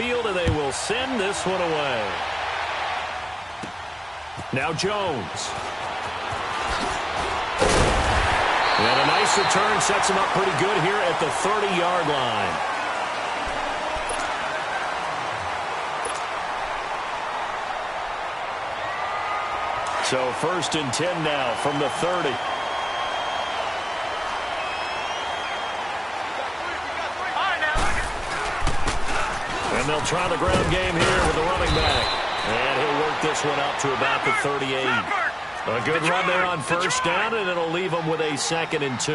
field, and they will send this one away. Now Jones. And a nice return sets him up pretty good here at the 30-yard line. So 1st and 10 now from the 30. And they'll try the ground game here with the running back. And he'll work this one out to about the 38. A good run there on 1st down, and it'll leave them with a 2nd and 2.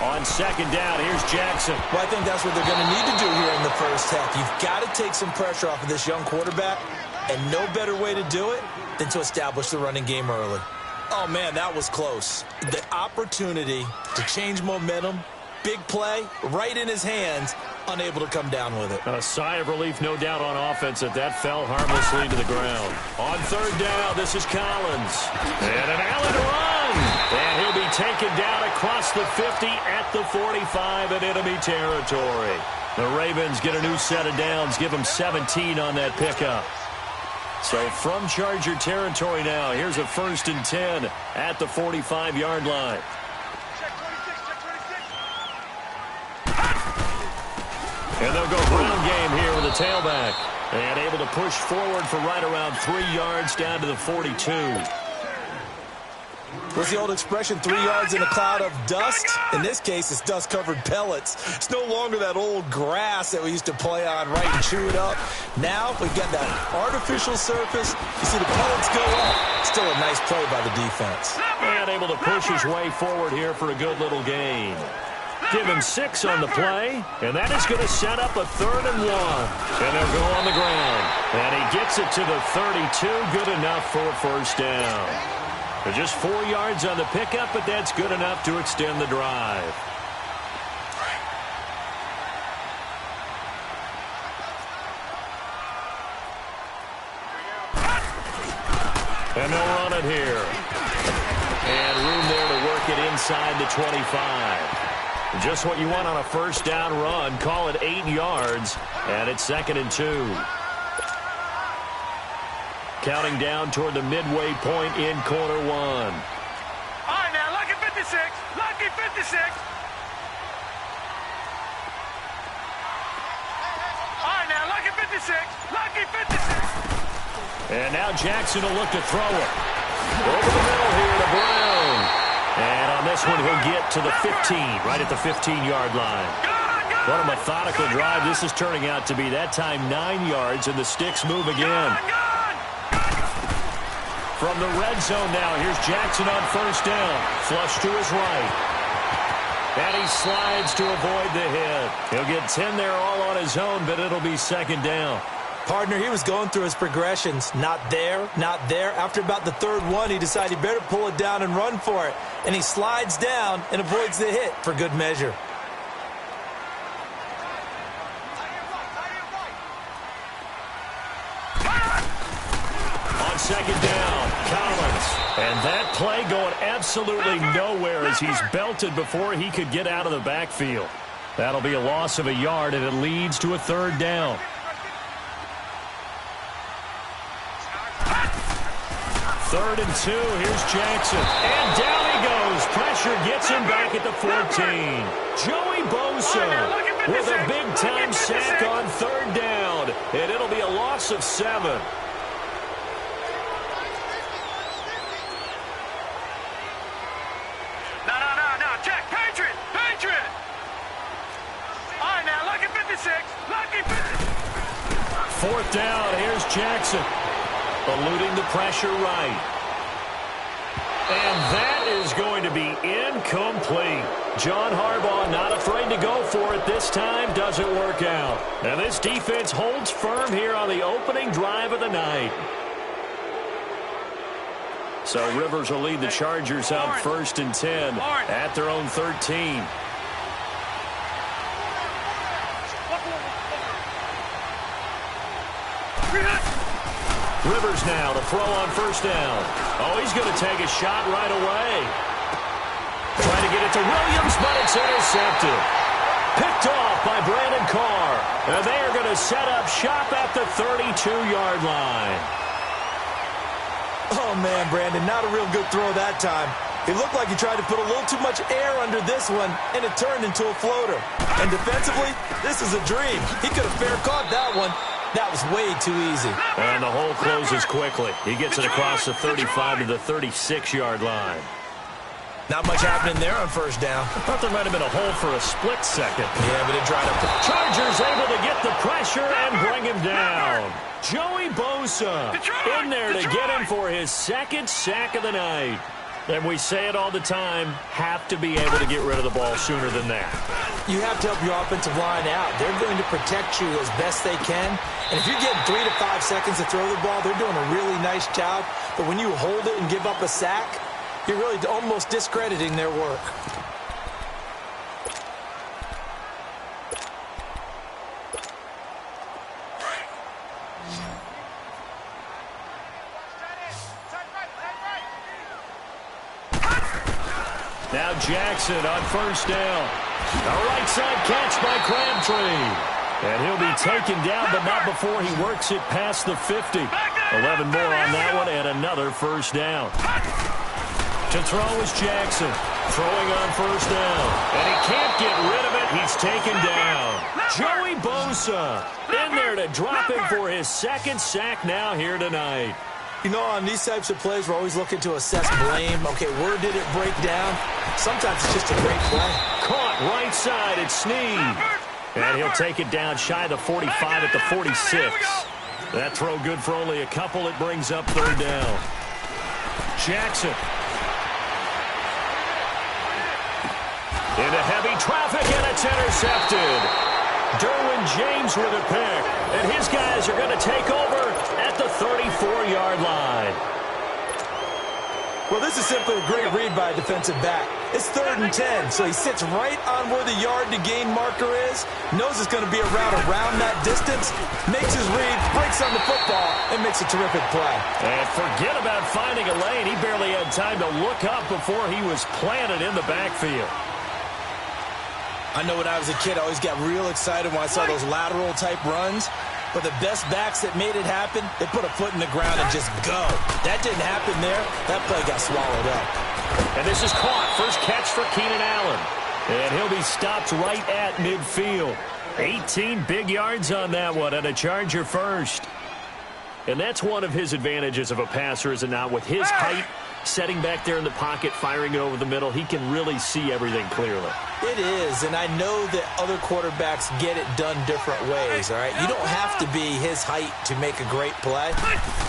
On 2nd down, here's Jackson. Well, I think that's what they're going to need to do here in the first half. You've got to take some pressure off of this young quarterback, and no better way to do it than to establish the running game early. Oh, man, that was close. The opportunity to change momentum, big play, right in his hands, unable to come down with it. A sigh of relief, no doubt, on offense that fell harmlessly to the ground. On 3rd down, this is Collins. And an Allen run. And he'll be taken down across the 50 at the 45 in enemy territory. The Ravens get a new set of downs, give them 17 on that pickup. So from Charger territory now, here's a 1st and 10 at the 45-yard line. And they'll go ground game here with a tailback. And able to push forward for right around 3 yards down to the 42. What's the old expression, 3 yards in a cloud of dust? In this case, it's dust-covered pellets. It's no longer that old grass that we used to play on, right, and chew it up. Now we've got that artificial surface. You see the pellets go up. Still a nice play by the defense. And able to push his way forward here for a good little gain. Give him 6 on the play, and that is going to set up a 3rd and 1. And they'll go on the ground. And he gets it to the 32, good enough for a 1st down. They're just 4 yards on the pickup, but that's good enough to extend the drive. And they'll run it here. And room there to work it inside the 25. Just what you want on a 1st down run. Call it 8 yards, and it's 2nd and 2. Counting down toward the midway point in quarter 1. All right, now, lucky 56. Lucky 56. All right, now, lucky 56. Lucky 56. And now Jackson will look to throw it. Over the middle here to Brown. And on this one, he'll get to the 15, right at the 15-yard line. What a methodical drive this is turning out to be. That time 9 yards, and the sticks move again. From the red zone now, here's Jackson on 1st down. Flush to his right. And he slides to avoid the hit. He'll get 10 there all on his own, but it'll be 2nd down. Partner, he was going through his progressions. Not there, not there. After about the 3rd one, he decided he better pull it down and run for it. And he slides down and avoids the hit for good measure. On 2nd down, Collins. And that play going absolutely nowhere as he's belted before he could get out of the backfield. That'll be a loss of a yard, and it leads to a 3rd down. 3rd and 2, here's Jackson. And down he goes. Pressure gets him back at the 14. Joey Bosa with a big-time sack on 3rd down. And it'll be a loss of 7. No. Check. Patriot. Patriot. All right, now, lucky 56. Lucky 56. 4th down, here's Jackson. Eluding the pressure right. And that is going to be incomplete. John Harbaugh not afraid to go for it this time. Doesn't work out. And this defense holds firm here on the opening drive of the night. So Rivers will lead the Chargers out 1st and 10 at their own 13. Rivers now to throw on 1st down. Oh, he's going to take a shot right away. Trying to get it to Williams, but it's intercepted. Picked off by Brandon Carr. And they are going to set up shop at the 32-yard line. Oh, man, Brandon, not a real good throw that time. It looked like he tried to put a little too much air under this one, and it turned into a floater. And defensively, this is a dream. He could have fair caught that one. That was way too easy. And the hole closes quickly. He gets it across the 35 to the 36-yard line. Not much happening there on first down. I thought there might have been a hole for a split second. Yeah, but it dried up. Chargers able to get the pressure and bring him down. Joey Bosa in there to get him for his second sack of the night. And we say it all the time, have to be able to get rid of the ball sooner than that. You have to help your offensive line out. They're going to protect you as best they can. And if you're getting 3 to 5 seconds to throw the ball, they're doing a really nice job. But when you hold it and give up a sack, you're really almost discrediting their work. Now Jackson on first down. A right side catch by Crabtree. And he'll be taken down, but not before he works it past the 50. 11 more on that one and another first down. To throw is Jackson. Throwing on first down. And he can't get rid of it. He's taken down. Joey Bosa in there to drop him for his second sack now here tonight. You know, on these types of plays, we're always looking to assess blame. Okay, where did it break down? Sometimes it's just a great play. Caught right side, it's Snead. And he'll take it down shy of the 45 at the 46. That throw good for only a couple. It brings up third down. Jackson. Into heavy traffic, and it's intercepted. Derwin James with a pick. And his guys are going to take over at the 34-yard line. Well, this is simply a great read by a defensive back. It's 3rd and 10, so he sits right on where the yard-to-gain marker is, knows it's going to be a route around that distance, makes his read, breaks on the football, and makes a terrific play. And forget about finding a lane. He barely had time to look up before he was planted in the backfield. I know when I was a kid, I always got real excited when I saw those lateral-type runs. But the best backs that made it happen, they put a foot in the ground and just go. That didn't happen there. That play got swallowed up. And this is caught. First catch for Keenan Allen. And he'll be stopped right at midfield. 18 big yards on that one, and a Charger first. And that's one of his advantages of a passer, is it not? With his height, setting back there in the pocket, firing it over the middle, he can really see everything clearly. It is, and I know that other quarterbacks get it done different ways, all right? You don't have to be his height to make a great play,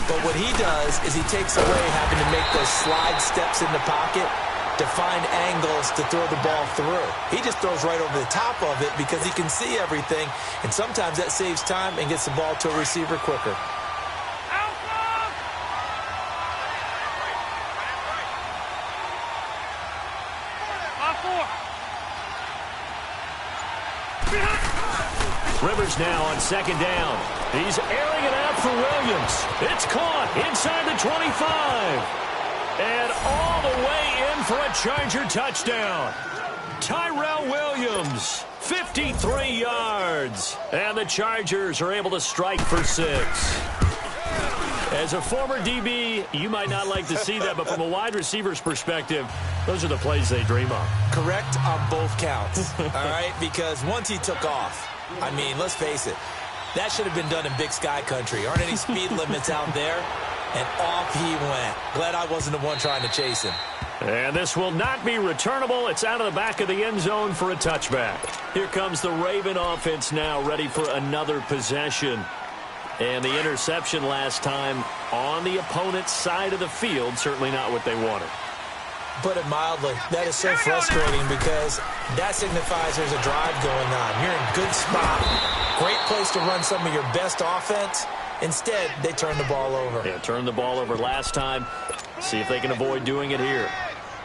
but what he does is he takes away having to make those slide steps in the pocket to find angles to throw the ball through. He just throws right over the top of it because he can see everything, and sometimes that saves time and gets the ball to a receiver quicker. Rivers now on second down. He's airing it out for Williams. It's caught inside the 25. And all the way in for a Charger touchdown. Tyrell Williams, 53 yards. And the Chargers are able to strike for 6. As a former DB, you might not like to see that, but from a wide receiver's perspective, those are the plays they dream of. Correct on both counts, all right? Because once he took off, I mean, let's face it, that should have been done in Big Sky country. Aren't any speed limits out there? And off he went. Glad I wasn't the one trying to chase him. And this will not be returnable. It's out of the back of the end zone for a touchback. Here comes the Raven offense now, ready for another possession. And the interception last time on the opponent's side of the field, certainly not what they wanted. Put it mildly, that is so frustrating because that signifies there's a drive going on. You're in a good spot, great place to run some of your best offense. Instead, they turn the ball over. Yeah, turned the ball over last time. See if they can avoid doing it here.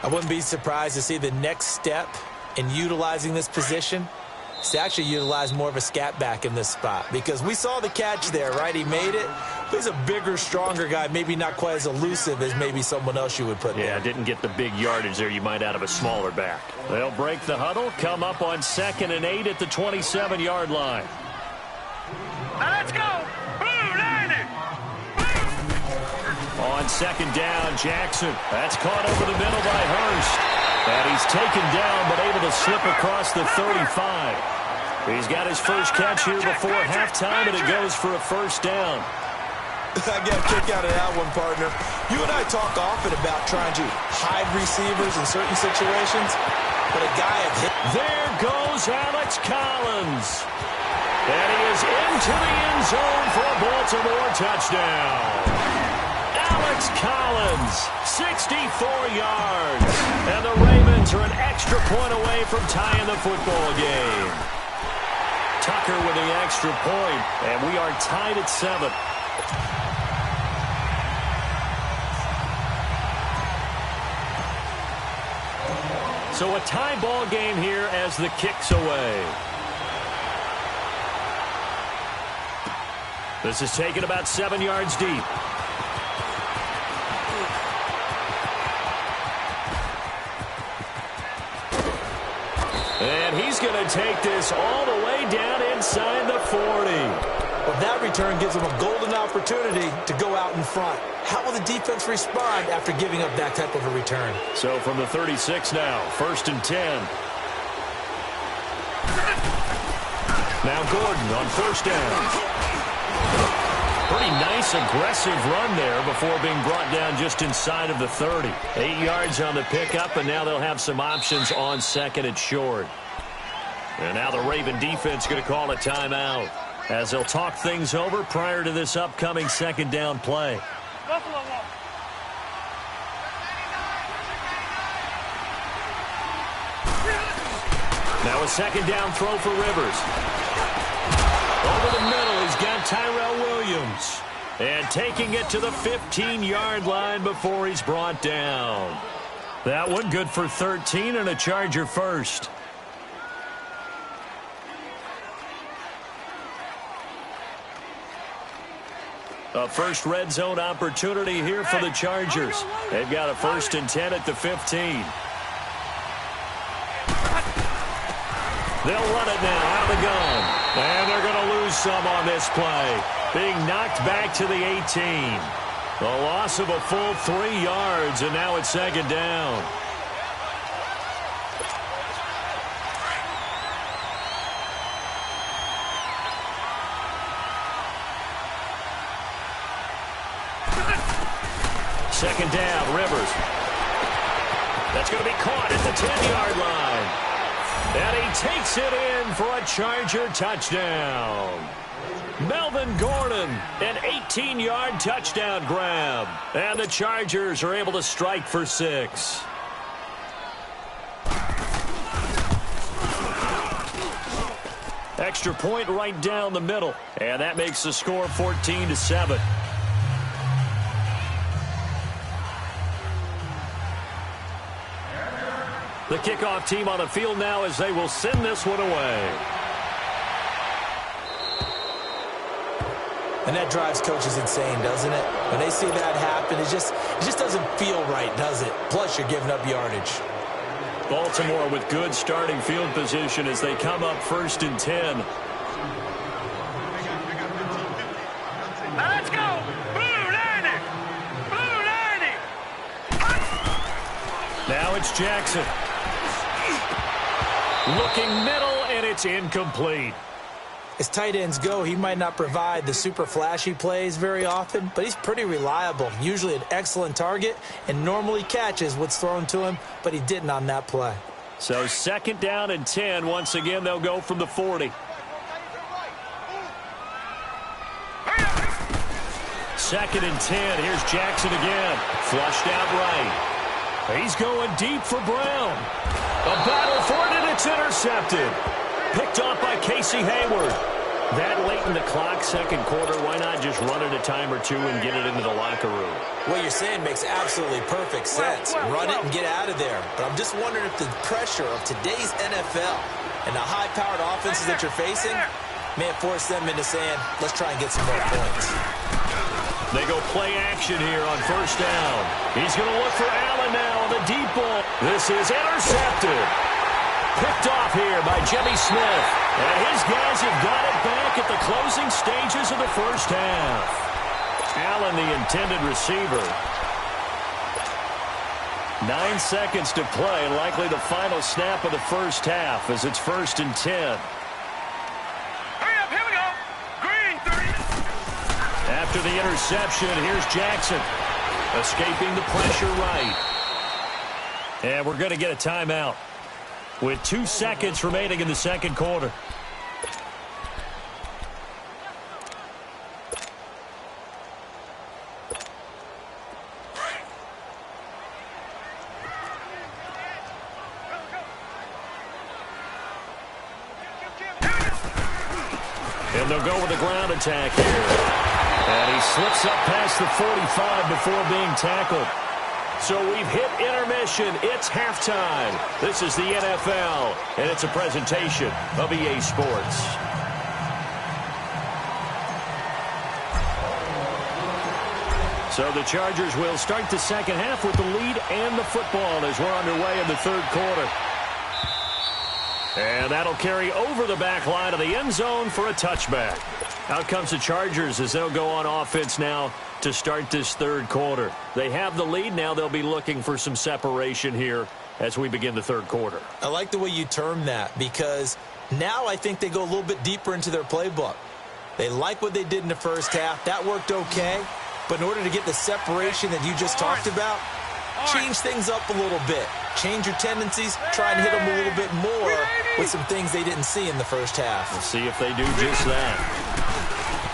I wouldn't be surprised to see the next step in utilizing this position is to actually utilize more of a scat back in this spot because we saw the catch there, right? He made it. He's a bigger, stronger guy, maybe not quite as elusive as maybe someone else you would put there. Yeah, didn't get the big yardage there you might out of a smaller back. They'll break the huddle, come up on 2nd and 8 at the 27-yard line. Now let's go. Blue 90. On 2nd down, Jackson. That's caught over the middle by Hurst. And he's taken down but able to slip across the 35. He's got his first catch here before halftime, and it goes for a first down. I get a kick out of that one, partner. You and I talk often about trying to hide receivers in certain situations, but a guy of hit. There goes Alex Collins. And he is into the end zone for a Baltimore touchdown. Alex Collins, 64 yards. And the Ravens are an extra point away from tying the football game. Tucker with the extra point, and we are tied at 7. So a tie ball game here as the kick's away. This is taken about 7 yards deep. And he's going to take this all the way down inside the 40. Well, that return gives them a golden opportunity to go out in front. How will the defense respond after giving up that type of a return? So from the 36 now, 1st and 10. Now Gordon on 1st down. Pretty nice, aggressive run there before being brought down just inside of the 30. 8 yards on the pickup, and now they'll have some options on 2nd and short. And now the Raven defense going to call a timeout as they'll talk things over prior to this upcoming 2nd down play. Buffalo wall. Now a 2nd down throw for Rivers. Over the middle, he's got Tyrell Williams. And taking it to the 15-yard line before he's brought down. That one good for 13 and a Charger first. A first red zone opportunity here for the Chargers. They've got a 1st and 10 at the 15. They'll run it now out of the gun. And they're going to lose some on this play. Being knocked back to the 18. A loss of a full 3 yards, and now it's 2nd down. Second down, Rivers. That's going to be caught at the 10-yard line. And he takes it in for a Charger touchdown. Melvin Gordon, an 18-yard touchdown grab. And the Chargers are able to strike for 6. Extra point right down the middle. And that makes the score 14-7. The kickoff team on the field now as they will send this one away. And that drives coaches insane, doesn't it? When they see that happen, it just doesn't feel right, does it? Plus, you're giving up yardage. Baltimore with good starting field position as they come up 1st and 10. Let's go. Blue 90. Blue 90. Now it's Jackson. Looking middle, and it's incomplete. As tight ends go, he might not provide the super flashy plays very often, but he's pretty reliable, usually an excellent target, and normally catches what's thrown to him, but he didn't on that play. So 2nd down and 10. Once again, they'll go from the 40. 2nd and 10. Here's Jackson again. Flushed out right. He's going deep for Brown. A battle for it, and it's intercepted. Picked off by Casey Hayward. That late in the clock, 2nd quarter, why not just run it a time or two and get it into the locker room? What you're saying makes absolutely perfect sense. Run it and get out of there. But I'm just wondering if the pressure of today's NFL and the high-powered offenses that you're facing may have forced them into saying, let's try and get some more points. They go play action here on first down. He's going to look for Allen now on the deep ball. This is intercepted. Picked off here by Jimmy Smith. And his guys have got it back at the closing stages of the first half. Allen, the intended receiver. 9 seconds to play, likely the final snap of the first half as it's 1st and 10. Hurry up, here we go. Green, 30. After the interception, here's Jackson. Escaping the pressure right. And we're going to get a timeout with 2 seconds remaining in the second quarter. And they'll go with a ground attack here. And he slips up past the 45 before being tackled. So we've hit intermission. It's halftime. This is the NFL, and it's a presentation of EA Sports. So the Chargers will start the second half with the lead and the football as we're underway in the third quarter. And that'll carry over the back line of the end zone for a touchback. Out comes the Chargers as they'll go on offense now to start this third quarter. They have the lead. Now they'll be looking for some separation here as we begin the third quarter. I like the way you term that because now I think they go a little bit deeper into their playbook. They like what they did in the first half. That worked okay. But in order to get the separation that you just talked about, change things up a little bit. Change your tendencies. Try and hit them a little bit more with some things they didn't see in the first half. We'll see if they do just that.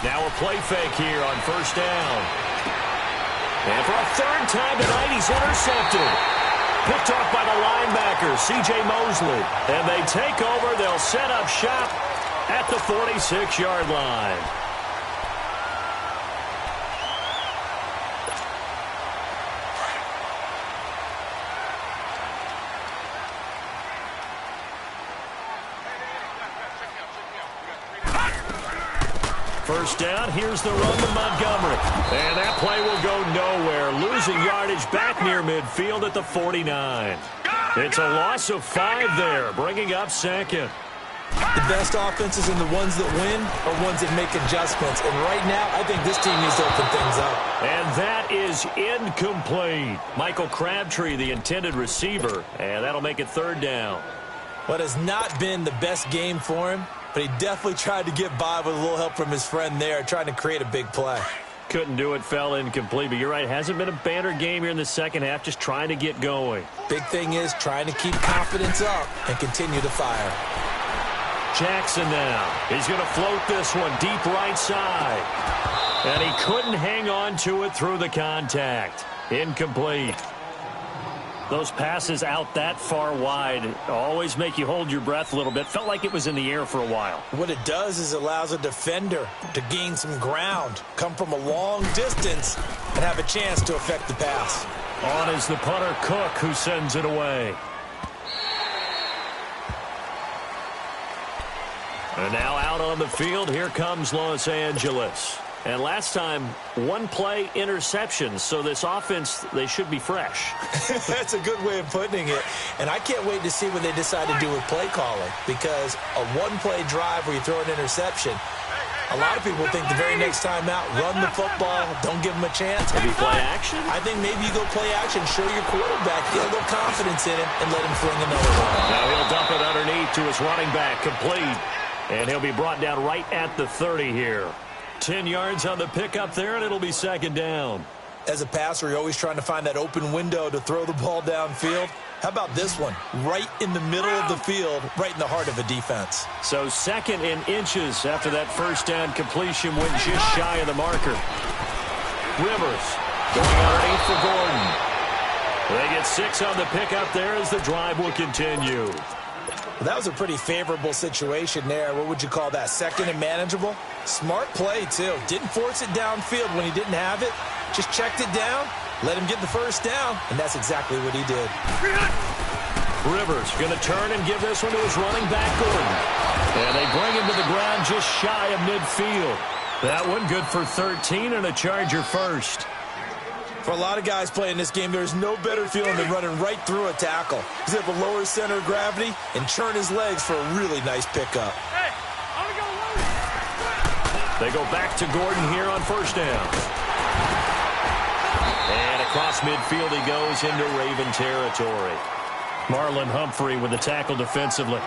Now a play fake here on first down. And for a third time tonight, he's intercepted. Picked off by the linebacker, C.J. Mosley. And they take over. They'll set up shop at the 46-yard line. First down, here's the run to Montgomery. And that play will go nowhere. Losing yardage back near midfield at the 49. It's a loss of 5 there, bringing up second. The best offenses and the ones that win are ones that make adjustments. And right now, I think this team needs to open things up. And that is incomplete. Michael Crabtree, the intended receiver. And that'll make it third down. What has not been the best game for him, but he definitely tried to get by with a little help from his friend there, trying to create a big play. Couldn't do it, fell incomplete. But you're right, hasn't been a banner game here in the second half, just trying to get going. Big thing is trying to keep confidence up and continue to fire. Jackson now. He's going to float this one deep right side. And he couldn't hang on to it through the contact. Incomplete. Those passes out that far wide always make you hold your breath a little bit. Felt like it was in the air for a while. What it does is it allows a defender to gain some ground, come from a long distance, and have a chance to affect the pass. On is the punter, Cook, who sends it away. And now out on the field, here comes Los Angeles. And last time, one play interception, so this offense, they should be fresh. That's a good way of putting it. And I can't wait to see what they decide to do with play calling, because a one-play drive where you throw an interception, a lot of people think the very next time out, run the football, don't give them a chance. Maybe play action? I think maybe you go play action, show your quarterback, get a little confidence in him, and let him fling another one. Now he'll dump it underneath to his running back, complete. And he'll be brought down right at the 30 here. 10 yards on the pickup there, and it'll be second down. As a passer, you're always trying to find that open window to throw the ball downfield. How about this one? Right in the middle of the field, right in the heart of a defense. So second in inches after that first down completion went just shy of the marker. Rivers going underneath for Gordon. They get 6 on the pickup there as the drive will continue. Well, that was a pretty favorable situation there. What would you call that? Second and manageable? Smart play, too. Didn't force it downfield when he didn't have it. Just checked it down, let him get the first down, and that's exactly what he did. Rivers going to turn and give this one to his running back, Gordon. And they bring him to the ground just shy of midfield. That one good for 13 and a Charger first. For a lot of guys playing this game, there's no better feeling than running right through a tackle. He's able to lower his center of gravity and churn his legs for a really nice pickup. Hey, They go back to Gordon here on first down. And across midfield he goes into Raven territory. Marlon Humphrey with the tackle defensively.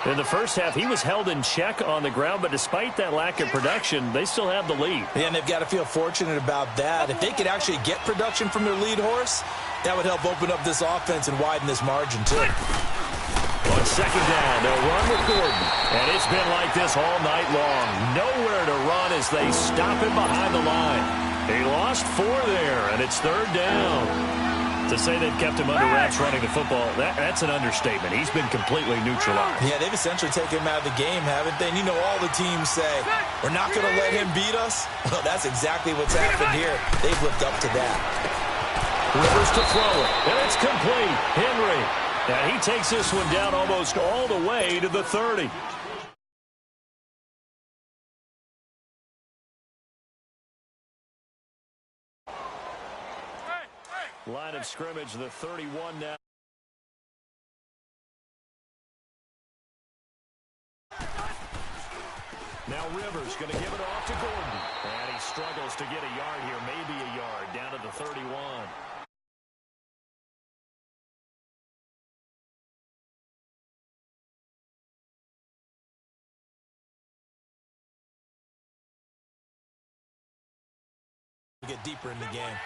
In the first half, he was held in check on the ground, but despite that lack of production, they still have the lead. And they've got to feel fortunate about that. If they could actually get production from their lead horse, that would help open up this offense and widen this margin, too. On second down, they'll run with Gordon. And it's been like this all night long. Nowhere to run as they stop him behind the line. He lost 4 there, and it's third down. To say they've kept him under wraps running the football, that's an understatement. He's been completely neutralized. Yeah, they've essentially taken him out of the game, haven't they? And you know all the teams say, we're not going to let him beat us. Well, that's exactly what's happened here. They've lived up to that. Rivers to throw it, and it's complete. Henry. Now he takes this one down almost all the way to the 30. Line of scrimmage, the 31 now. Now Rivers going to give it off to Gordon. And he struggles to get a yard here, maybe a yard, down to the 31. Get deeper in the game.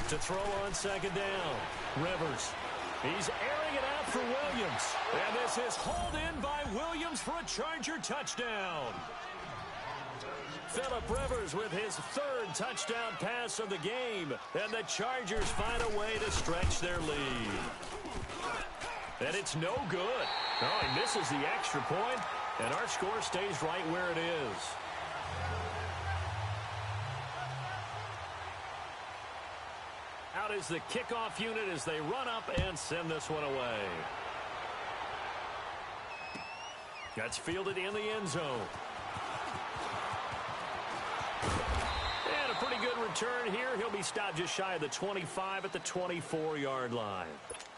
To throw on second down, Rivers. He's airing it out for Williams. And this is hauled in by Williams for a Charger touchdown. Phillip Rivers with his 3rd touchdown pass of the game. And the Chargers find a way to stretch their lead. And it's no good. Oh, he misses the extra point, and our score stays right where it is. Out is the kickoff unit as they run up and send this one away. That's fielded in the end zone. And a pretty good return here. He'll be stopped just shy of the 25 at the 24-yard line.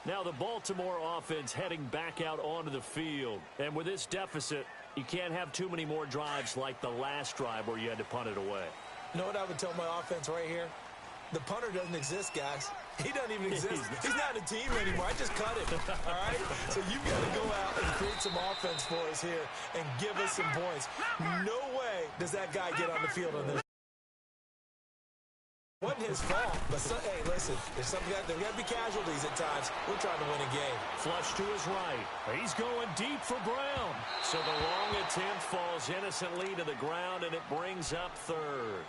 Now the Baltimore offense heading back out onto the field. And with this deficit, you can't have too many more drives like the last drive where you had to punt it away. You know what I would tell my offense right here? The punter doesn't exist, guys. He doesn't even exist. He's not a team anymore. I just cut him, all right? So you've got to go out and create some offense for us here and give us some points. No way does that guy get on the field on this. Wasn't his fault, but hey, listen, there's got to be casualties at times. We're trying to win a game. Flush to his right. He's going deep for Brown. So the long attempt falls innocently to the ground, and it brings up 3rd.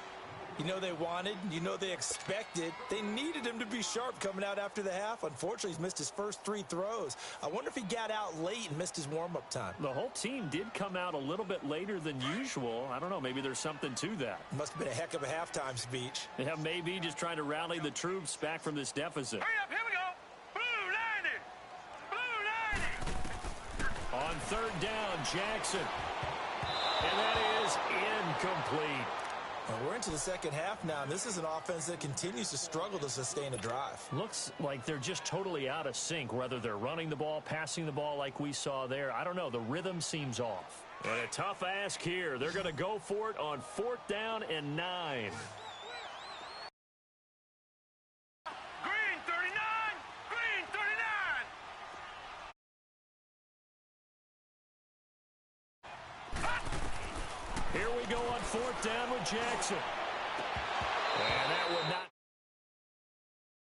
You know they wanted, you know they expected. They needed him to be sharp coming out after the half. Unfortunately, he's missed his first 3 throws. I wonder if he got out late and missed his warm-up time. The whole team did come out a little bit later than usual. I don't know, maybe there's something to that. Must have been a heck of a halftime speech. Yeah, maybe just trying to rally the troops back from this deficit. hurry up, here we go. Blue 90. Blue 90. On 3rd down, Jackson. And that is incomplete. Well, we're into the second half now, and this is an offense that continues to struggle to sustain a drive. Looks like they're just totally out of sync, whether they're running the ball, passing the ball like we saw there. I don't know. The rhythm seems off. And a tough ask here. They're going to go for it on 4th down and 9. Green 39. Green 39. Here we go on 4th down with Jackson. And that would